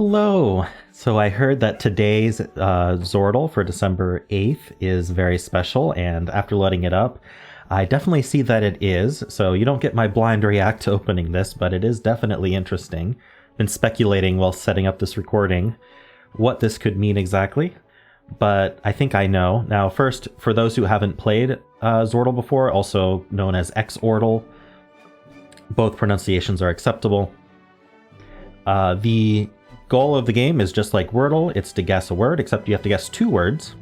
Hello! So I heard that today's Xordle for December 8th is very special, and after letting it up, I definitely see that it is. So you don't get my blind react to opening this, but it is definitely interesting. Been speculating while setting up this recording what this could mean exactly, but I think I know. Now first, for those who haven't played Xordle before, also known as Xordle, both pronunciations are acceptable. The goal of the game is just like Wordle, it's to guess a word, except you have to guess two words,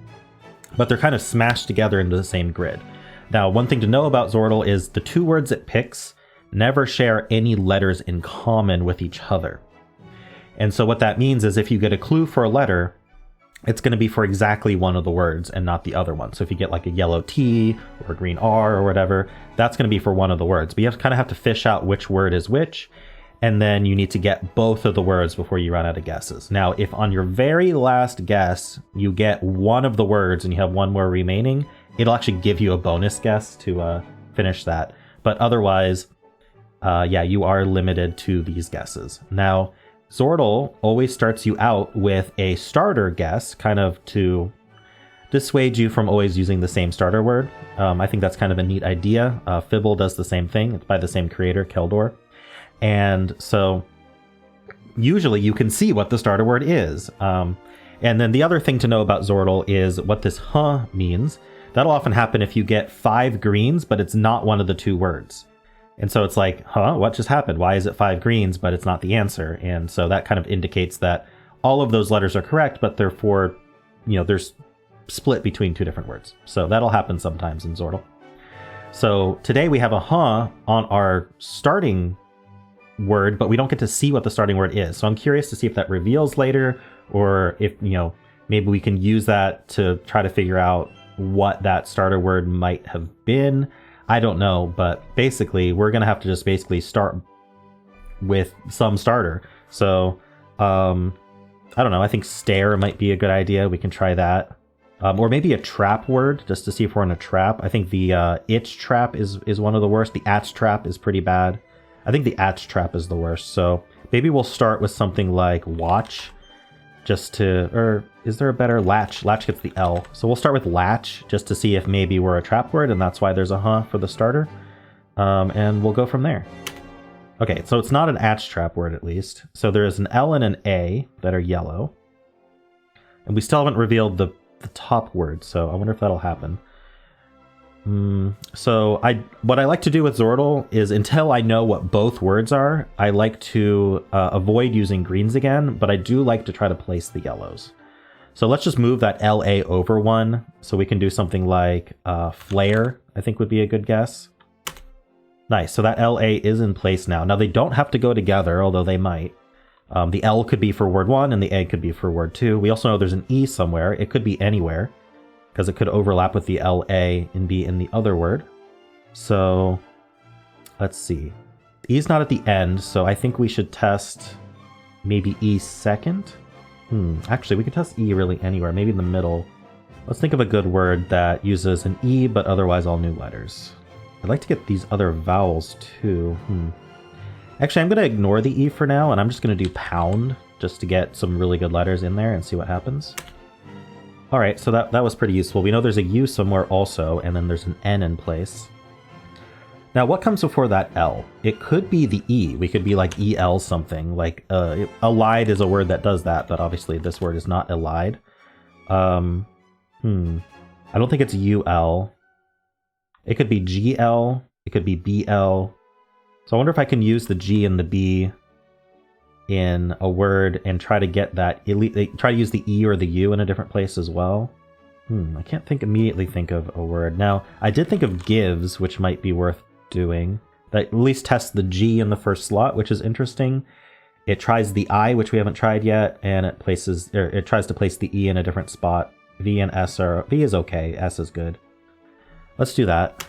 but they're kind of smashed together into the same grid. Now, one thing to know about Xordle is the two words it picks never share any letters in common with each other. And so what that means is if you get a clue for a letter, it's going to be for exactly one of the words and not the other one. So if you get like a yellow T or a green R or whatever, that's going to be for one of the words. But you kind of have to fish out which word is which, and then you need to get both of the words before you run out of guesses. Now, if on your very last guess, you get one of the words and you have one more remaining, it'll actually give you a bonus guess to finish that. But otherwise, yeah, you are limited to these guesses. Now, Xordle always starts you out with a starter guess, kind of to dissuade you from always using the same starter word. I think that's kind of a neat idea. Fibble does the same thing. It's by the same creator, Keldor. And so usually you can see what the starter word is. And then the other thing to know about Xordle is what this huh means. That'll often happen if you get 5 greens, but it's not one of the two words. And so it's like, huh, what just happened? Why is it 5 greens, but it's not the answer? And so that kind of indicates that all of those letters are correct, but they're for, they're split between two different words. So that'll happen sometimes in Xordle. So today we have a huh on our starting word, but we don't get to see what the starting word is. So I'm curious to see if that reveals later, or if, maybe we can use that to try to figure out what that starter word might have been. I don't know, but basically we're going to have to just basically start with some starter. So, I don't know. I think stare might be a good idea. We can try that. Or maybe a trap word, just to see if we're in a trap. I think the itch trap is one of the worst. The atch trap is pretty bad. I think the atch trap is the worst. So maybe we'll start with something like watch, or is there a better latch? Latch gets the L. So we'll start with latch just to see if maybe we're a trap word and that's why there's a huh for the starter. And we'll go from there. Okay, so it's not an atch trap word at least. So there is an L and an A that are yellow. And we still haven't revealed the top word, so I wonder if that'll happen. So what I like to do with Xordle is until I know what both words are, I like to avoid using greens again, but I do like to try to place the yellows. So let's just move that LA over one, so we can do something like flare, I think would be a good guess. Nice, so that LA is in place now. Now they don't have to go together, although they might. The L could be for word 1 and the A could be for word 2. We also know there's an E somewhere. It could be anywhere, because it could overlap with the LA and be in the other word. So let's see. E's not at the end, so I think we should test maybe E second. Actually, we could test E really anywhere, maybe in the middle. Let's think of a good word that uses an E, but otherwise all new letters. I'd like to get these other vowels too. Actually, I'm going to ignore the E for now, and I'm just going to do pound, just to get some really good letters in there and see what happens. All right, so that was pretty useful. We know there's a U somewhere also, and then there's an N in place. Now, what comes before that L? It could be the E. We could be like EL something. Like, allied is a word that does that, but obviously this word is not allied. I don't think it's UL. It could be GL. It could be BL. So I wonder if I can use the G and the B in a word and try to get that, try to use the E or the U in a different place as well. I can't immediately think of a word. Now, I did think of gives, which might be worth doing. That at least tests the G in the first slot, which is interesting. It tries the I, which we haven't tried yet, and it tries to place the E in a different spot. V and S V is okay, S is good. Let's do that.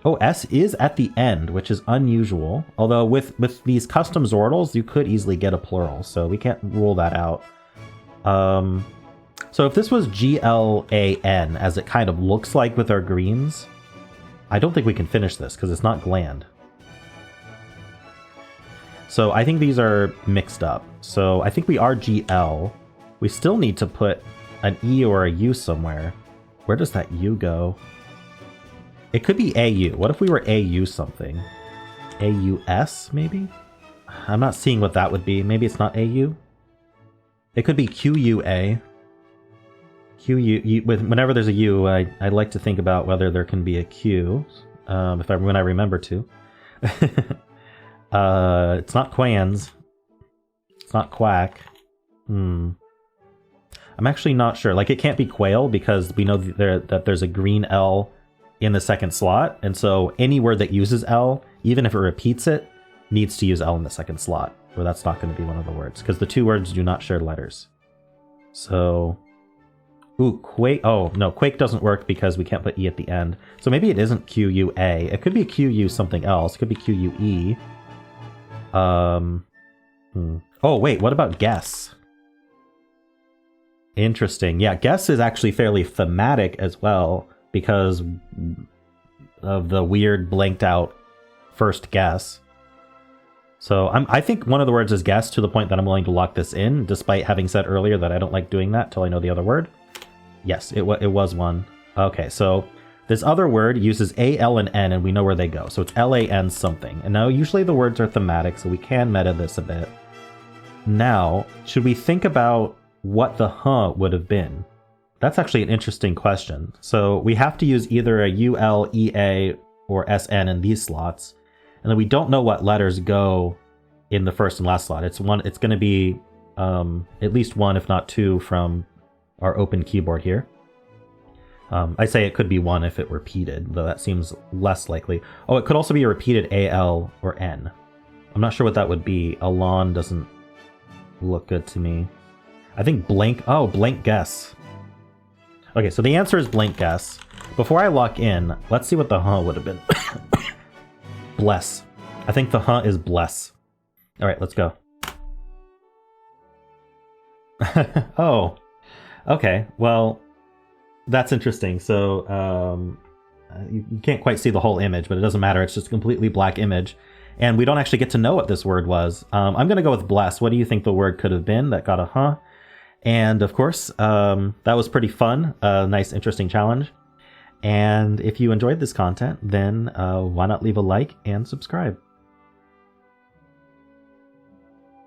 Oh, S is at the end, which is unusual. Although with these custom Xordles, you could easily get a plural, so we can't rule that out. So if this was GLAN, as it kind of looks like with our greens, I don't think we can finish this, because it's not gland. So I think these are mixed up. So I think we are GL. We still need to put an E or a U somewhere. Where does that U go? It could be AU. What if we were AU something? AUS, maybe? I'm not seeing what that would be. Maybe it's not AU? It could be QUA. Whenever there's a U, I like to think about whether there can be a Q, when I remember to. It's not Quans. It's not Quack. I'm actually not sure. Like, it can't be Quail because we know that there's a green L in the second slot, and so any word that uses L, even if it repeats it, needs to use L in the second slot, or that's not going to be one of the words, because the two words do not share letters. So, ooh, Quake. Oh, no, Quake doesn't work because we can't put E at the end. So maybe it isn't QUA. It could be QU something else. It could be QUE. Oh, wait, what about guess? Interesting. Yeah, guess is actually fairly thematic as well because of the weird blanked out first guess. So I think one of the words is guess, to the point that I'm willing to lock this in, despite having said earlier that I don't like doing that till I know the other word. Yes, it was one. Okay, so this other word uses A, L, and N, and we know where they go. So it's L-A-N something. And now usually the words are thematic, so we can meta this a bit. Now, should we think about what the huh would have been? That's actually an interesting question. So we have to use either a U-L, E-A, or S-N in these slots. And then we don't know what letters go in the first and last slot. It's going to be at least one, if not two, from our open keyboard here. I say it could be one if it repeated, though that seems less likely. Oh, it could also be a repeated A, L, or N. I'm not sure what that would be. Alon doesn't look good to me. I think blank. Oh, blank guess. Okay, so the answer is blank guess. Before I lock in, let's see what the huh would have been. Bless. I think the huh is bless. All right, let's go. Oh, okay. Well, that's interesting. So you can't quite see the whole image, but it doesn't matter. It's just a completely black image. And we don't actually get to know what this word was. I'm going to go with bless. What do you think the word could have been that got a huh? And of course, that was pretty fun. A nice, interesting challenge. And if you enjoyed this content, then why not leave a like and subscribe?